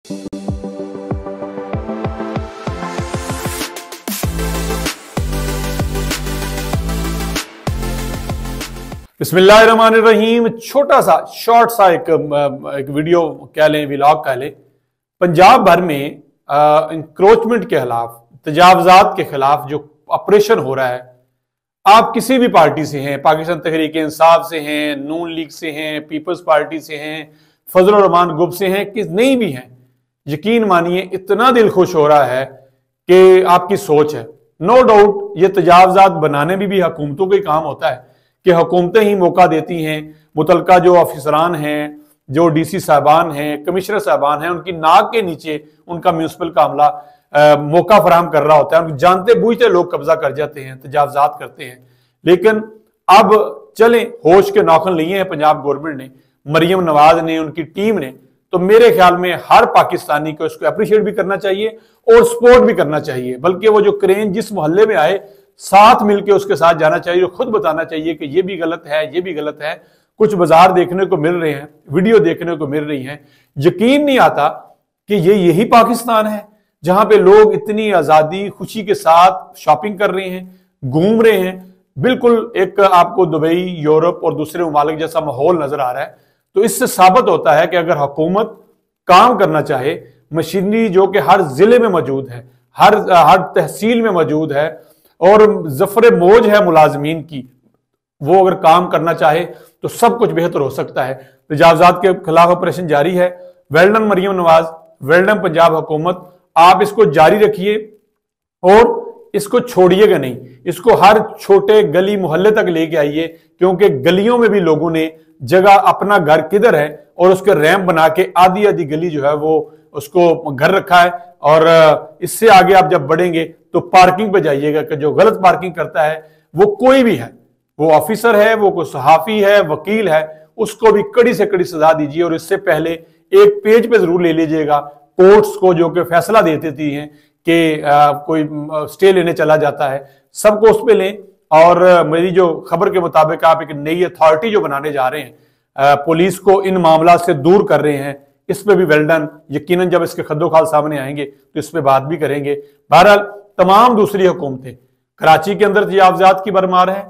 बिस्मिल्लाहिर्रहमानिर्रहीम। छोटा सा शॉर्ट सा एक वीडियो कह लें, व्लॉग कह लें। पंजाब भर में इंक्रोचमेंट के खिलाफ, तजावजात के खिलाफ जो ऑपरेशन हो रहा है, आप किसी भी पार्टी से हैं, पाकिस्तान तहरीक इंसाफ से हैं, नून लीग से हैं, पीपल्स पार्टी से हैं, फजल रहमान ग्रुप से हैं, कि नहीं भी हैं, यकीन मानिए इतना दिल खुश हो रहा है कि आपकी सोच है। नो डाउट ये तजावजात बनाने में भी हुकूमतों का ही काम होता है कि हुकूमतें ही मौका देती हैं। मुतलका जो अफसरान हैं, जो डीसी साहबान हैं, कमिश्नर साहबान हैं, उनकी नाक के नीचे उनका म्यूनसिपल का अमला मौका फराहम कर रहा होता है। जानते बूझते लोग कब्जा कर जाते हैं, तजावजात करते हैं। लेकिन अब चलें, होश के नौखन लिए हैं पंजाब गवर्नमेंट ने, मरियम नवाज ने, उनकी टीम ने। तो मेरे ख्याल में हर पाकिस्तानी को इसको अप्रिशिएट भी करना चाहिए और सपोर्ट भी करना चाहिए। बल्कि वो जो क्रेन जिस मोहल्ले में आए, साथ मिलकर उसके साथ जाना चाहिए, खुद बताना चाहिए कि ये भी गलत है, ये भी गलत है। कुछ बाजार देखने को मिल रहे हैं, वीडियो देखने को मिल रही हैं, यकीन नहीं आता कि ये यही पाकिस्तान है जहां पे लोग इतनी आजादी खुशी के साथ शॉपिंग कर रहे हैं, घूम रहे हैं। बिल्कुल एक आपको दुबई, यूरोप और दूसरे ममालिक जैसा माहौल नजर आ रहा है। तो इससे साबित होता है कि अगर हुकूमत काम करना चाहे, मशीनरी जो कि हर जिले में मौजूद है, हर तहसील में मौजूद है और जफर मौज है मुलाजमीन की, वो अगर काम करना चाहे तो सब कुछ बेहतर हो सकता है। तजावजात के खिलाफ ऑपरेशन जारी है। वेल्डन मरियम नवाज, वेल्डन पंजाब हुकूमत, आप इसको जारी रखिए और इसको छोड़िएगा नहीं। इसको हर छोटे गली मोहल्ले तक लेके आइए, क्योंकि गलियों में भी लोगों ने जगह, अपना घर किधर है और उसके रैंप बना के आधी आधी गली जो है वो उसको घर रखा है। और इससे आगे आप जब बढ़ेंगे तो पार्किंग पे जाइएगा कि जो गलत पार्किंग करता है वो कोई भी है, वो ऑफिसर है, वो कोई सहाफी है, वकील है, उसको भी कड़ी से कड़ी सजा दीजिए। और इससे पहले एक पेज पे जरूर ले लीजिएगा कोर्ट्स को, जो कि फैसला दे देती हैं कि कोई स्टे लेने चला जाता है, सबको उस पर लें। और मेरी जो खबर के मुताबिक आप एक नई अथॉरिटी जो बनाने जा रहे हैं, पुलिस को इन मामला से दूर कर रहे हैं, इस पे भी वेल्डन। यकीनन जब इसके खद्दोखाल सामने आएंगे तो इस पे बात भी करेंगे। बहरहाल तमाम दूसरी हुकूमतें, कराची के अंदर तजावजात की भरमार है,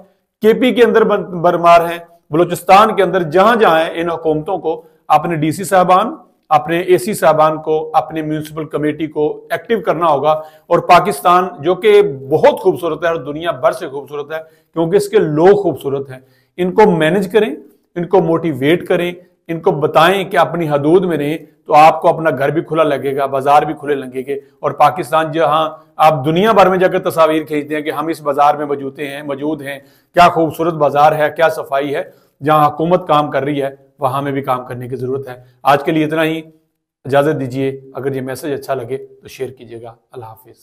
केपी के अंदर भरमार है, बलूचिस्तान के अंदर जहां जहां है, इन हुकूमतों को अपने डीसी साहबान, अपने एसी साहबान को, अपने म्यूनिसिपल कमेटी को एक्टिव करना होगा। और पाकिस्तान जो कि बहुत खूबसूरत है और दुनिया भर से खूबसूरत है क्योंकि इसके लोग खूबसूरत हैं, इनको मैनेज करें, इनको मोटिवेट करें, इनको बताएं कि अपनी हदूद में रहें, तो आपको अपना घर भी खुला लगेगा, बाजार भी खुले लगेंगे। और पाकिस्तान जहां आप दुनिया भर में जाकर तस्वीर खींचते हैं कि हम इस बाजार में मौजूद हैं, क्या खूबसूरत बाजार है, क्या सफाई है, जहां हुकूमत काम कर रही है वहां में भी काम करने की जरूरत है। आज के लिए इतना ही, इजाजत दीजिए। अगर ये मैसेज अच्छा लगे तो शेयर कीजिएगा। अल्लाह हाफिज।